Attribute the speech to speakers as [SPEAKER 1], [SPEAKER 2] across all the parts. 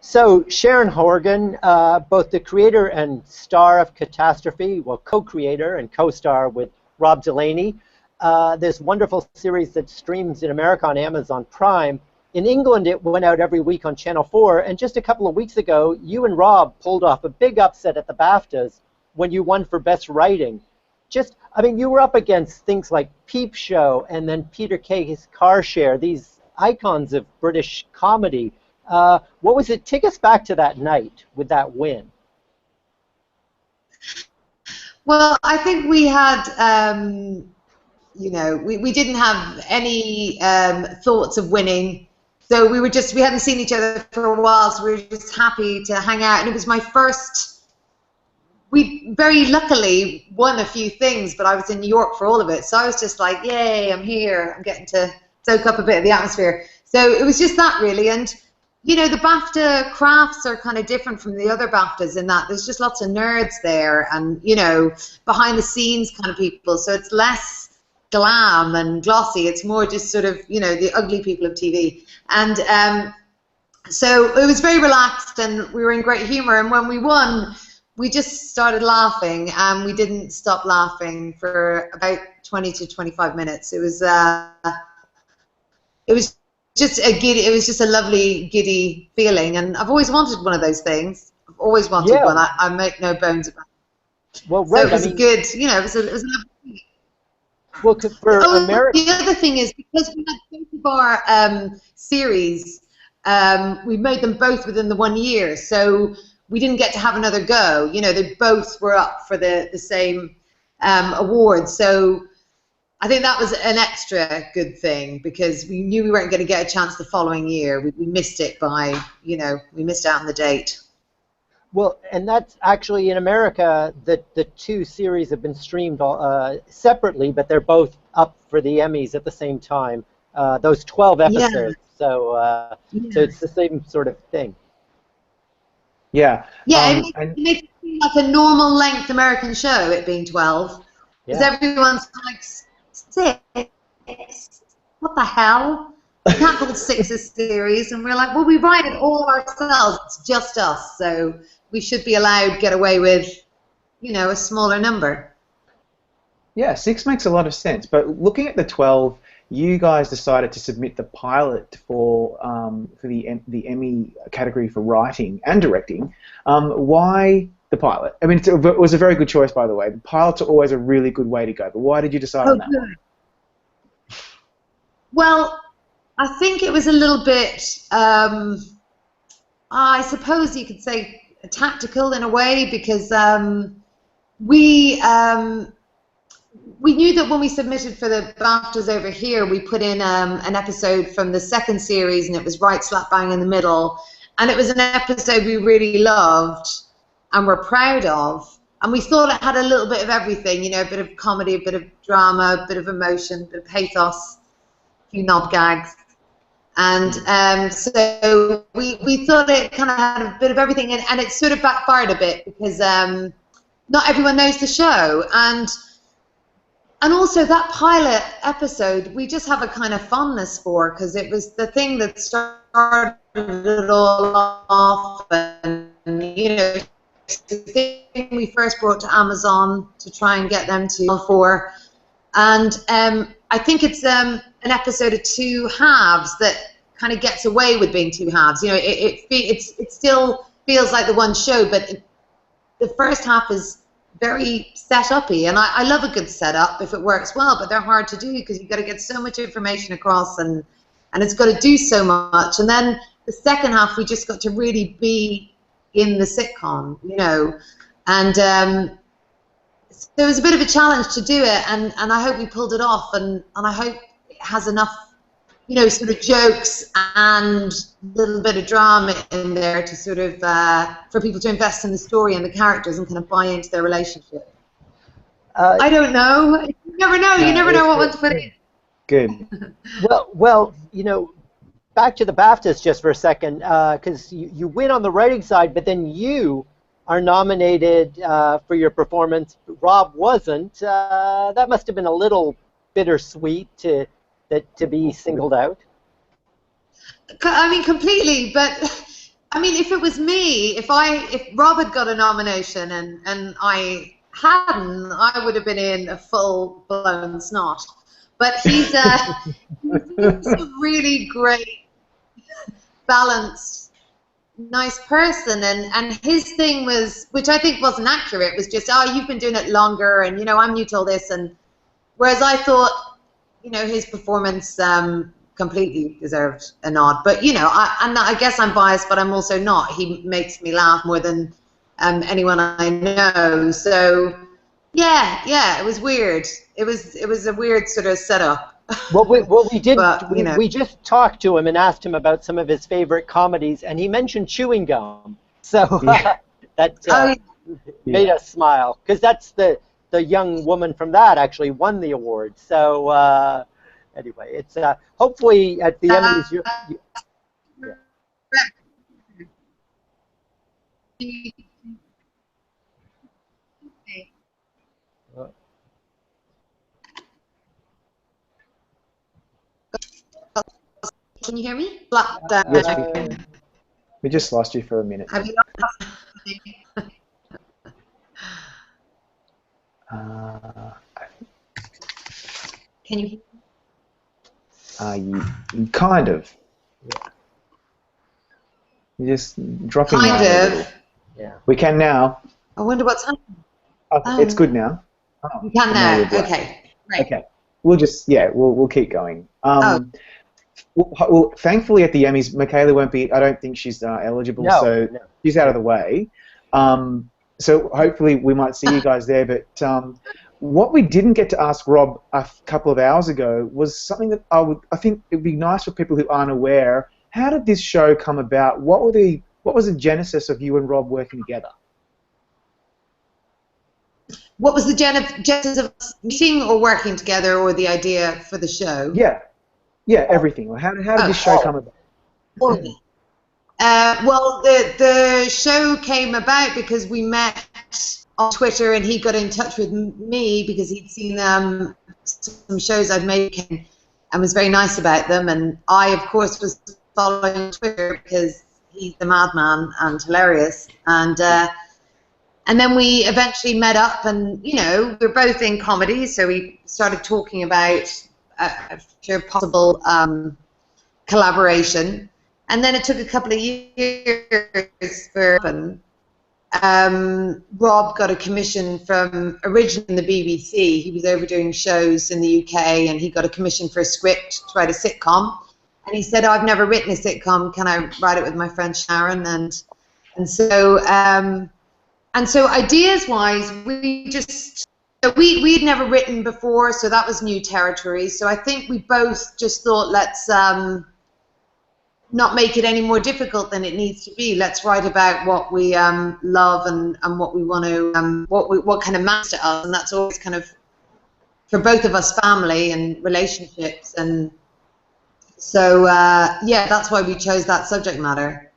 [SPEAKER 1] So Sharon Horgan, both the creator and star of Catastrophe, well, co-creator and co-star with Rob Delaney, this wonderful series that streams in America on Amazon Prime. In England, it went out every week on Channel 4, and just a couple of weeks ago, you and Rob pulled off a big upset at the BAFTAs when you won for Best Writing. I mean, you were up against things like Peep Show and then Peter Kay's Car Share, these icons of British comedy. What was it? Take us back to that night with that win.
[SPEAKER 2] Well, I think we had, we didn't have any thoughts of winning. So we hadn't seen each other for a while, so we were just happy to hang out. And it was my first, we very luckily won a few things, but I was in New York for all of it. So I was just like, yay, I'm here. I'm getting to soak up a bit of the atmosphere. So it was just that, really. And you know, the BAFTA crafts are kind of different from the other BAFTAs in that there's just lots of nerds there and, you know, behind the scenes kind of people. So it's less glam and glossy. It's more just sort of, you know, the ugly people of TV. And so it was very relaxed and we were in great humor. And when we won, we just started laughing and we didn't stop laughing for about 20 to 25 minutes. It was just a lovely, giddy feeling, and I've always wanted one of those things. I've always wanted one. I make no bones about it.
[SPEAKER 1] Well, right,
[SPEAKER 2] so it was good, you know, it was a lovely thing.
[SPEAKER 1] Well, for America,
[SPEAKER 2] the other thing is, because we had both of our series, we made them both within the 1 year, so we didn't get to have another go. You know, they both were up for the same award, so I think that was an extra good thing because we knew we weren't going to get a chance the following year. We missed it by, you know, we missed out on the date.
[SPEAKER 1] Well, and that's actually in America, the two series have been streamed separately, but they're both up for the Emmys at the same time. Those 12 episodes.
[SPEAKER 2] Yeah.
[SPEAKER 1] So it's the same sort of thing.
[SPEAKER 3] Yeah.
[SPEAKER 2] Yeah, it makes it seem like a normal length American show, it being 12. Because everyone's like, 6? What the hell? We can't call 6 a series. And we're like, well, we write it all ourselves. It's just us. So we should be allowed to get away with, you know, a smaller number.
[SPEAKER 3] Yeah, 6 makes a lot of sense. But looking at the 12, you guys decided to submit the pilot for the Emmy category for writing and directing. Why the pilot? I mean, it was a very good choice, by the way. The pilots are always a really good way to go. But why did you decide on that one?
[SPEAKER 2] Well, I think it was a little bit, I suppose you could say, tactical in a way, because we knew that when we submitted for the BAFTAs over here, we put in an episode from the second series, and it was right slap bang in the middle. And it was an episode we really loved and were proud of. And we thought it had a little bit of everything, you know, a bit of comedy, a bit of drama, a bit of emotion, a bit of pathos, a few knob gags. And so we thought it kind of had a bit of everything, and it sort of backfired a bit because not everyone knows the show. And also that pilot episode, we just have a kind of fondness for, because it was the thing that started it all off, and, you know, the thing we first brought to Amazon to try and get them to for. And I think it's an episode of two halves that kind of gets away with being two halves. You know, it still feels like the one show, but the first half is very set-uppy, and I love a good setup if it works well, but they're hard to do because you've got to get so much information across, and it's got to do so much. And then the second half, we just got to really be in the sitcom, you know, and so it was a bit of a challenge to do it, and I hope we pulled it off, and I hope it has enough, you know, sort of jokes and a little bit of drama in there to sort of, for people to invest in the story and the characters and kind of buy into their relationship. I don't know. You never know. You never know what one to put in.
[SPEAKER 3] Good.
[SPEAKER 1] Well, you know, back to the BAFTAs just for a second, because you win on the writing side, but then you are nominated for your performance. Rob wasn't. That must have been a little bittersweet to be singled out.
[SPEAKER 2] I mean, completely. But I mean, if it was me, if Rob had got a nomination and I hadn't, I would have been in a full-blown snot. But he's a really great, balanced, nice person, and his thing was, which I think wasn't accurate, was just, oh, you've been doing it longer, and, you know, I'm new to all this, and whereas I thought, you know, his performance completely deserved a nod. But, you know, I guess I'm biased, but I'm also not. He makes me laugh more than anyone I know. So, yeah, it was weird. It was a weird sort of setup.
[SPEAKER 1] Well, we did.
[SPEAKER 2] But, you know.
[SPEAKER 1] We just talked to him and asked him about some of his favorite comedies, and he mentioned chewing gum. So that made us smile, because that's the young woman from that actually won the award. So. Anyway, it's hopefully at the Emmys.
[SPEAKER 2] Can you hear me?
[SPEAKER 3] Yes, we just lost you for a minute.
[SPEAKER 2] Have you Can you hear me?
[SPEAKER 3] You kind of. Yeah. You just dropping
[SPEAKER 2] kind
[SPEAKER 3] out
[SPEAKER 2] of.
[SPEAKER 3] A little. Yeah. We can now.
[SPEAKER 2] I wonder what's happening.
[SPEAKER 3] It's good now. Oh,
[SPEAKER 2] we can now. Okay. Right.
[SPEAKER 3] Okay. We'll just we'll keep going. Well, thankfully at the Emmys, Michaela won't be. I don't think she's eligible, so she's out of the way. So hopefully we might see you guys there, but. What we didn't get to ask Rob a couple of hours ago was something that I think it would be nice for people who aren't aware. How did this show come about? What was the genesis of you and Rob working together?
[SPEAKER 2] What was the genesis of us meeting or working together, or the idea for the show?
[SPEAKER 3] Yeah, everything. How did this show come about?
[SPEAKER 2] Well, the show came about because we met on Twitter, and he got in touch with me because he'd seen some shows I'd made and was very nice about them. And I, of course, was following Twitter because he's the madman and hilarious. And then we eventually met up, and, you know, we're both in comedy, so we started talking about a possible collaboration. And then it took a couple of years for Rob got a commission from originally the BBC. He was over doing shows in the UK, and he got a commission for a script to write a sitcom. And he said, "Oh, I've never written a sitcom. Can I write it with my friend Sharon?" And so ideas-wise, we'd never written before, so that was new territory. So I think we both just thought, let's not make it any more difficult than it needs to be. Let's write about what we love and what we want to, what kind of matters to us, and that's always kind of, for both of us, family and relationships. And so, that's why we chose that subject matter.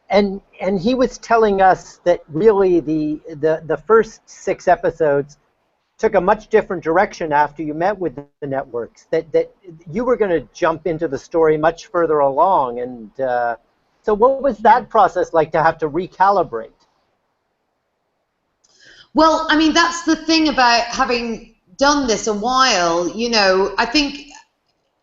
[SPEAKER 1] And he was telling us that really the first 6 episodes took a much different direction after you met with the networks, that you were going to jump into the story much further along. And so what was that process like, to have to recalibrate?
[SPEAKER 2] Well, I mean, that's the thing about having done this a while. You know, I think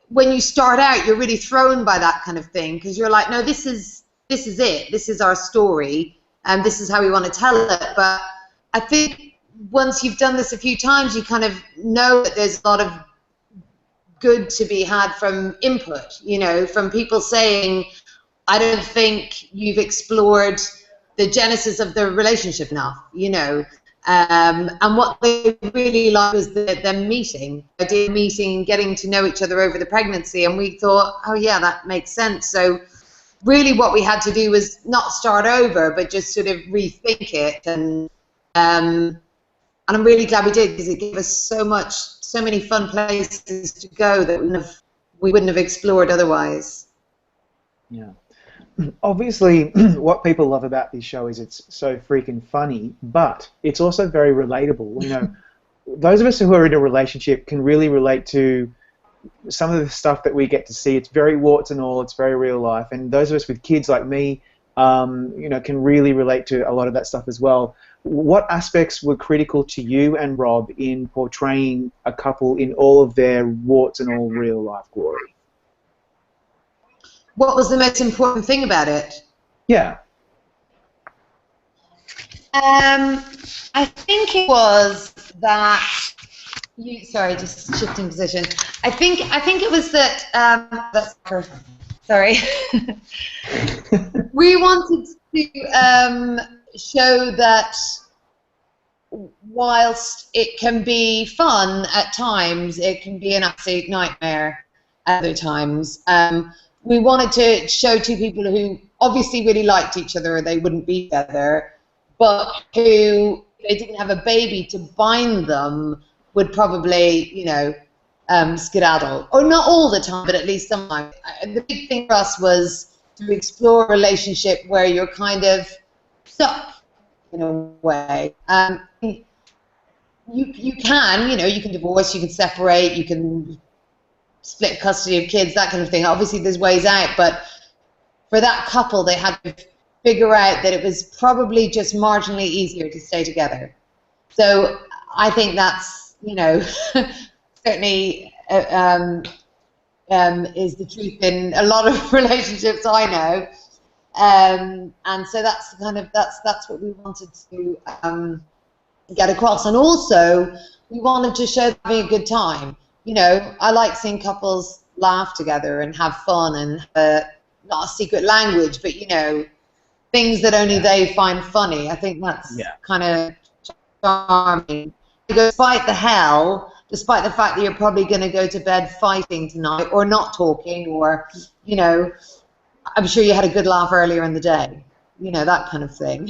[SPEAKER 2] when you start out, you're really thrown by that kind of thing, because you're like, no, this is it. This is our story, and this is how we want to tell it. But I think once you've done this a few times, you kind of know that there's a lot of good to be had from input, you know, from people saying, I don't think you've explored the genesis of the relationship enough, you know. And what they really liked was them meeting, getting to know each other over the pregnancy. And we thought, oh yeah, that makes sense. So really what we had to do was not start over, but just sort of rethink it. And I'm really glad we did, because it gave us so many fun places to go that we wouldn't have explored otherwise.
[SPEAKER 3] Yeah. Obviously, what people love about this show is it's so freaking funny, but it's also very relatable. You know, those of us who are in a relationship can really relate to some of the stuff that we get to see, it's very warts and all, it's very real life, and those of us with kids like me, can really relate to a lot of that stuff as well. What aspects were critical to you and Rob in portraying a couple in all of their warts and all real life glory?
[SPEAKER 2] What was the most important thing about it?
[SPEAKER 3] Yeah.
[SPEAKER 2] I think it was that sorry, just shifting position. I think it was that sorry. We wanted to show that whilst it can be fun at times, it can be an absolute nightmare at other times. We wanted to show two people who obviously really liked each other or they wouldn't be together, but who, if they didn't have a baby to bind them, would probably, skedaddle. Or not all the time, but at least sometimes. The big thing for us was to explore a relationship where you're kind of stuck in a way. You can divorce, you can separate, you can split custody of kids, that kind of thing. Obviously there's ways out, but for that couple they had to figure out that it was probably just marginally easier to stay together. So I think that's, certainly is the truth in a lot of relationships I know. And so that's that's what we wanted to get across. And also we wanted to show them having a good time. I like seeing couples laugh together and have fun and not a secret language, but things that only they find funny. I think that's kind of charming. Despite the hell, despite the fact that you're probably going to go to bed fighting tonight or not talking, or I'm sure you had a good laugh earlier in the day, that kind of thing.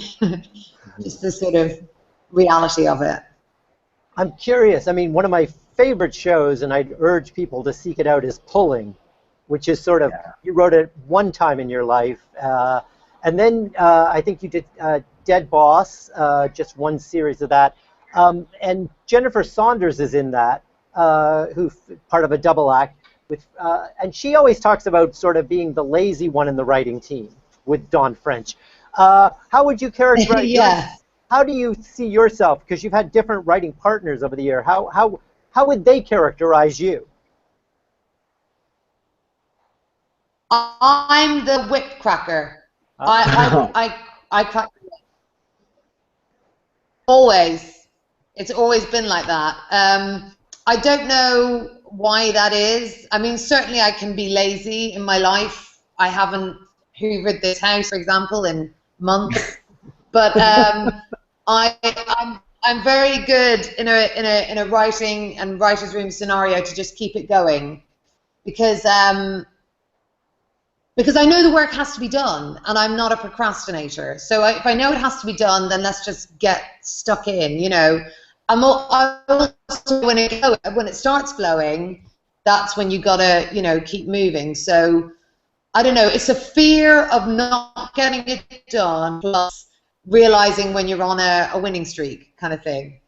[SPEAKER 2] Just the sort of reality of it.
[SPEAKER 1] I'm curious. I mean, one of my favorite shows, and I'd urge people to seek it out, is Pulling, which is sort of, you wrote it one time in your life, and then I think you did Dead Boss, just one series of that, and Jennifer Saunders is in that, who's part of a double act, with, and she always talks about sort of being the lazy one in the writing team with Dawn French. How would you characterize how do you see yourself? Because you've had different writing partners over the year. How would they characterize you?
[SPEAKER 2] I'm the whip cracker. I crack the whip. Always. It's always been like that. I don't know why that is. I mean, certainly I can be lazy in my life. I haven't hoovered this house, for example, in months. But I'm very good in a writing and writer's room scenario to just keep it going, because I know the work has to be done, and I'm not a procrastinator. So if I know it has to be done, then let's just get stuck in. I also, when it starts flowing, that's when you gotta keep moving. So I don't know. It's a fear of not getting it done, plus realizing when you're on a winning streak, kind of thing.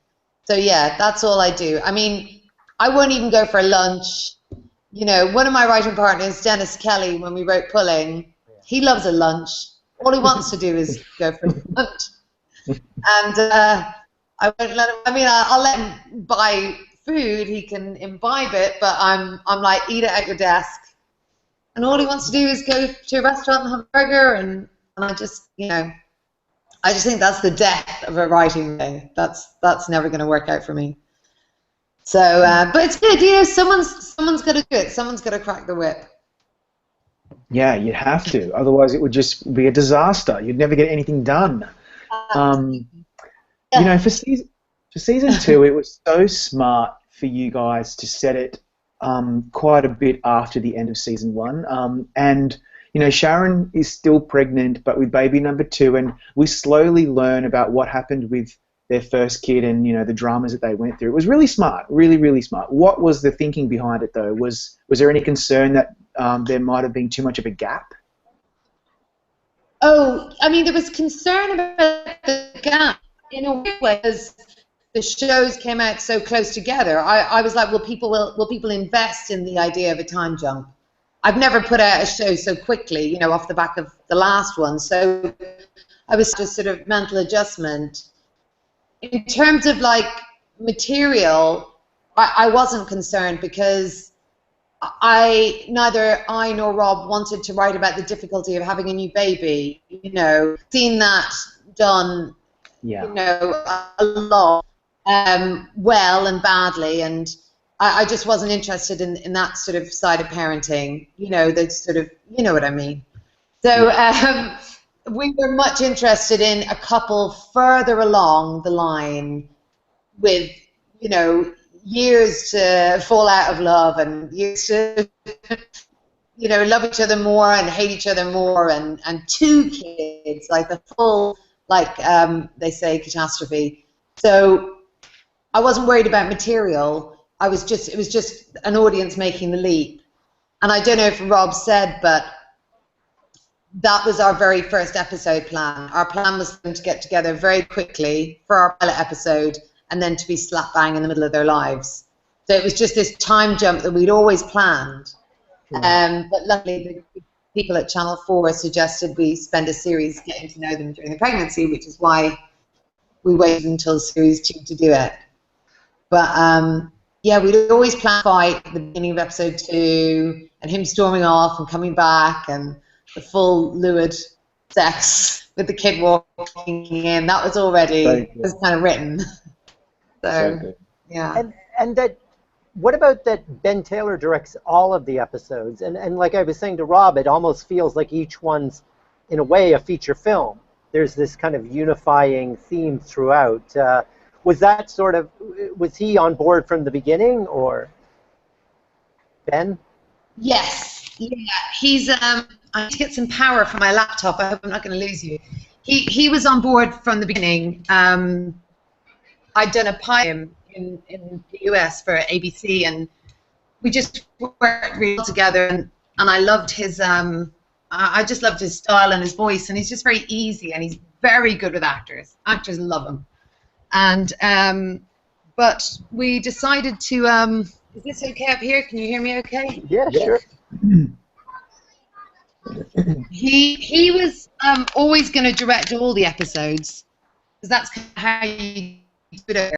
[SPEAKER 2] So yeah, that's all I do. I mean, I won't even go for lunch. One of my writing partners, Dennis Kelly, when we wrote Pulling, he loves a lunch. All he wants to do is go for lunch. And I won't let him. I mean, I'll let him buy food. He can imbibe it, but I'm like, eat it at your desk. And all he wants to do is go to a restaurant and have a burger. And I just, I just think that's the death of a writing day. That's never going to work out for me. So, but it's good. Someone's got to do it. Someone's got to crack the whip.
[SPEAKER 3] Yeah, you have to. Otherwise, it would just be a disaster. You'd never get anything done. For season 2, it was so smart for you guys to set it quite a bit after the end of season 1. And Sharon is still pregnant, but with baby number 2, and we slowly learn about what happened with their first kid and the dramas that they went through. It was really smart, really, really smart. What was the thinking behind it, though? Was there any concern that there might have been too much of a gap?
[SPEAKER 2] Oh, I mean, there was concern about the gap in a weird way, because the shows came out so close together, I was like, will people invest in the idea of a time jump? I've never put out a show so quickly, you know, off the back of the last one. So I was just sort of mental adjustment. In terms of like material, I wasn't concerned because neither I nor Rob wanted to write about the difficulty of having a new baby. You know, seen that done, you know, a lot, well and badly, and I just wasn't interested in that sort of side of parenting. You know, that sort of, you know what I mean. So we were much interested in a couple further along the line with, you know, years to fall out of love and years to, you know, love each other more and hate each other more, and 2 kids, like the full, like they say, catastrophe. So I wasn't worried about material. It was just an audience making the leap. And I don't know if Rob said, but that was our very first episode plan. Our plan was for them to get together very quickly for our pilot episode and then to be slap bang in the middle of their lives. So it was just this time jump that we'd always planned. But luckily the people at Channel 4 suggested we spend a series getting to know them during the pregnancy, which is why we waited until series 2 to do it. But yeah, we'd always plan a fight at the beginning of episode 2 and him storming off and coming back and the full lurid sex with the kid walking in. That was already was kind of written. So good. Yeah.
[SPEAKER 1] And that, what about that Ben Taylor directs all of the episodes? And like I was saying to Rob, it almost feels like each one's, in a way, a feature film. There's this kind of unifying theme throughout. Was that sort of, was he on board from the beginning, or Ben?
[SPEAKER 2] Yes. Yeah. He's, I need to get some power from my laptop. I hope I'm not going to lose you. He was on board from the beginning. I'd done a pilot in the US for ABC, and we just worked really well together, and I loved his, I just loved his style and his voice, and he's just very easy, and he's very good with actors. Actors love him. And but we decided to, is this okay up here? Can you hear me okay?
[SPEAKER 1] Yeah, sure.
[SPEAKER 2] He was always going to direct all the episodes, because that's how you do it.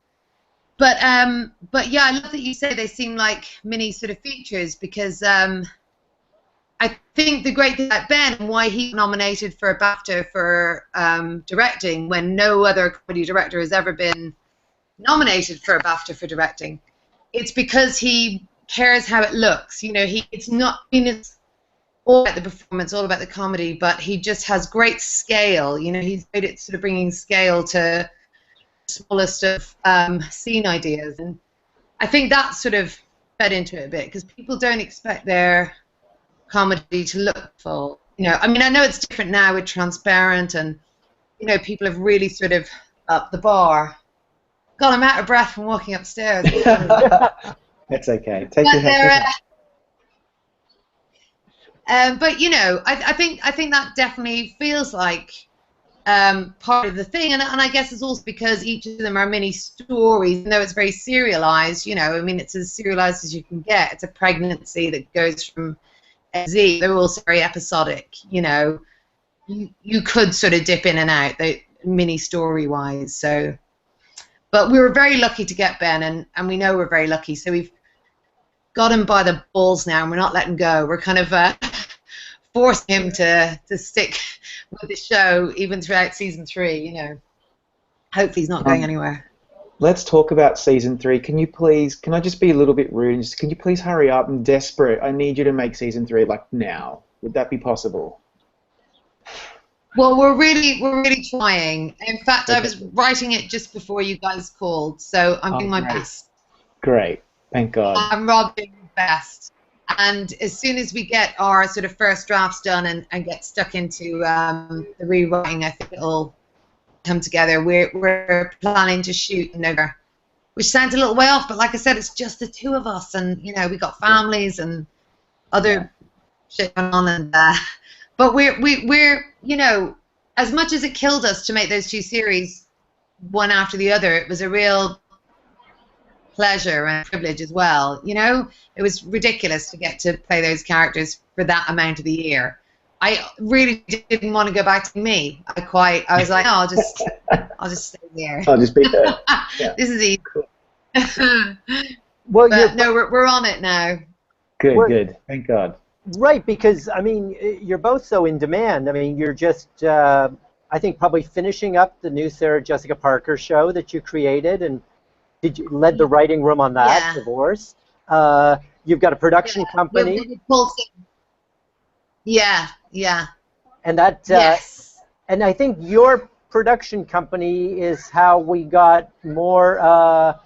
[SPEAKER 2] But yeah, I love that you say they seem like mini sort of features, because I think the great thing about Ben and why he nominated for a BAFTA for directing when no other comedy director has ever been nominated for a BAFTA for directing, it's because he cares how it looks. You know, it's not, I mean, it's all about the performance, all about the comedy, but he just has great scale. You know, he's great at sort of bringing scale to the smallest of scene ideas, and I think that sort of fed into it a bit, because people don't expect their comedy to look full. You know, I mean, I know it's different now with Transparent, and you know, people have really sort of upped the bar. God, I'm out of breath from walking upstairs.
[SPEAKER 3] That's okay. Take your head.
[SPEAKER 2] But you know, I think that definitely feels like part of the thing, and I guess it's also because each of them are mini stories, even though it's very serialized. You know, I mean, it's as serialized as you can get. It's a pregnancy that goes from A to Z. They're also very episodic. You know, you could sort of dip in and out, mini story-wise. So, but we were very lucky to get Ben, and we know we're very lucky. So we've got him by the balls now, and we're not letting go. We're kind of forcing him to stick with the show even throughout season 3. You know, hopefully he's not going anywhere.
[SPEAKER 3] Let's talk about season 3. Can I just be a little bit rude? And can you please hurry up? I'm desperate. I need you to make season 3 like now. Would that be possible?
[SPEAKER 2] Well, we're really trying. In fact, I was writing it just before you guys called, so I'm doing my best. Great.
[SPEAKER 3] Thank God.
[SPEAKER 2] I'm Rob doing his best. And as soon as we get our sort of first drafts done and get stuck into the rewriting, I think it'll come together. We're planning to shoot in November, which sounds a little way off, but like I said, it's just the 2 of us, and you know, we got families and other shit going on, and but we're you know, as much as it killed us to make those 2 series one after the other, it was a real pleasure and privilege as well. You know, it was ridiculous to get to play those characters for that amount of the year. I really didn't want to go back to me. I was like, oh, I'll just stay here.
[SPEAKER 3] I'll just be there. Yeah.
[SPEAKER 2] This is easy.
[SPEAKER 1] Well,
[SPEAKER 2] but no, we're on it now.
[SPEAKER 3] Good. Thank God.
[SPEAKER 1] Right, because I mean, you're both so in demand. I mean, you're just, I think, probably finishing up the new Sarah Jessica Parker show that you created, and you led the writing room on that,
[SPEAKER 2] Yeah.
[SPEAKER 1] Divorce. You've got a production company.
[SPEAKER 2] Yeah.
[SPEAKER 1] And that,
[SPEAKER 2] Yes.
[SPEAKER 1] and I think your production company is how we got more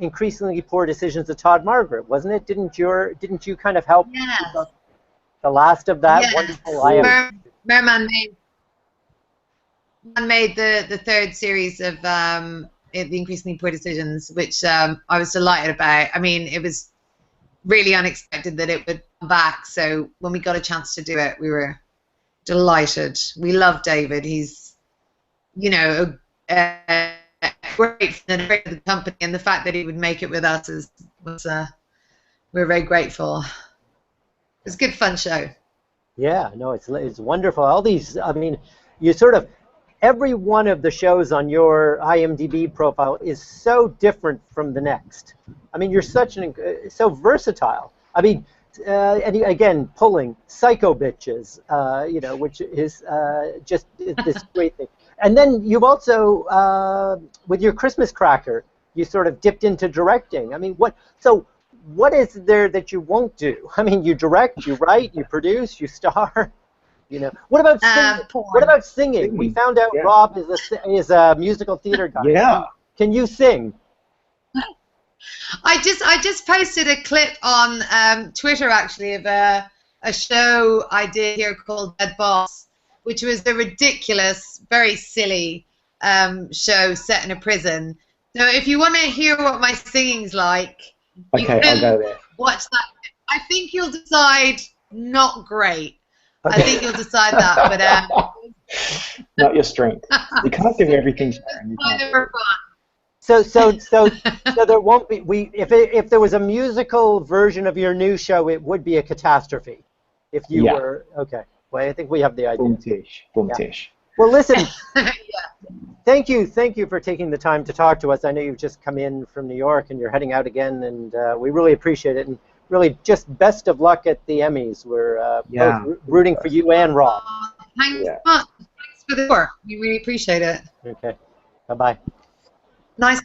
[SPEAKER 1] increasingly poor decisions of Todd Margaret, wasn't it? Didn't you kind of help
[SPEAKER 2] Yes.
[SPEAKER 1] the last of that
[SPEAKER 2] Yes.
[SPEAKER 1] wonderful?
[SPEAKER 2] Merman made the third series of the Increasingly Poor Decisions, which I was delighted about. I mean, it was really unexpected that it would come back. So when we got a chance to do it, we were delighted. We love David. He's, you know, great for the company, and the fact that he would make it with us we're very grateful. It was a good, fun show.
[SPEAKER 1] Yeah, no, it's wonderful. All these, I mean, you sort of, every one of the shows on your IMDb profile is so different from the next. I mean, you're so versatile. I mean, and again, pulling Psycho Bitches, you know, which is just this great thing. And then you've also, with your Christmas Cracker, you sort of dipped into directing. I mean, what is there that you won't do? I mean, you direct, you write, you produce, you star. You know, what about singing? What about singing? We found out Rob is a musical theater guy.
[SPEAKER 3] Yeah.
[SPEAKER 1] Can you sing?
[SPEAKER 2] I just posted a clip on Twitter actually of a show I did here called Dead Boss, which was a ridiculous, very silly show set in a prison. So if you want to hear what my singing's like,
[SPEAKER 3] okay, I'll go there.
[SPEAKER 2] Watch that. I think you'll decide not great. Okay. I think you'll decide that, but
[SPEAKER 3] not your strength. You can't do everything, Sharon.
[SPEAKER 1] So there won't be. If there was a musical version of your new show, it would be a catastrophe. If you were okay. Well, I think we have the idea.
[SPEAKER 3] Boom tish.
[SPEAKER 1] Well, listen. Thank you for taking the time to talk to us. I know you've just come in from New York and you're heading out again, and we really appreciate it. And really, just best of luck at the Emmys. We're both rooting for you and Rob.
[SPEAKER 2] Thanks much. Thanks for the work. We really appreciate it.
[SPEAKER 1] Okay. Bye-bye.
[SPEAKER 2] Nice.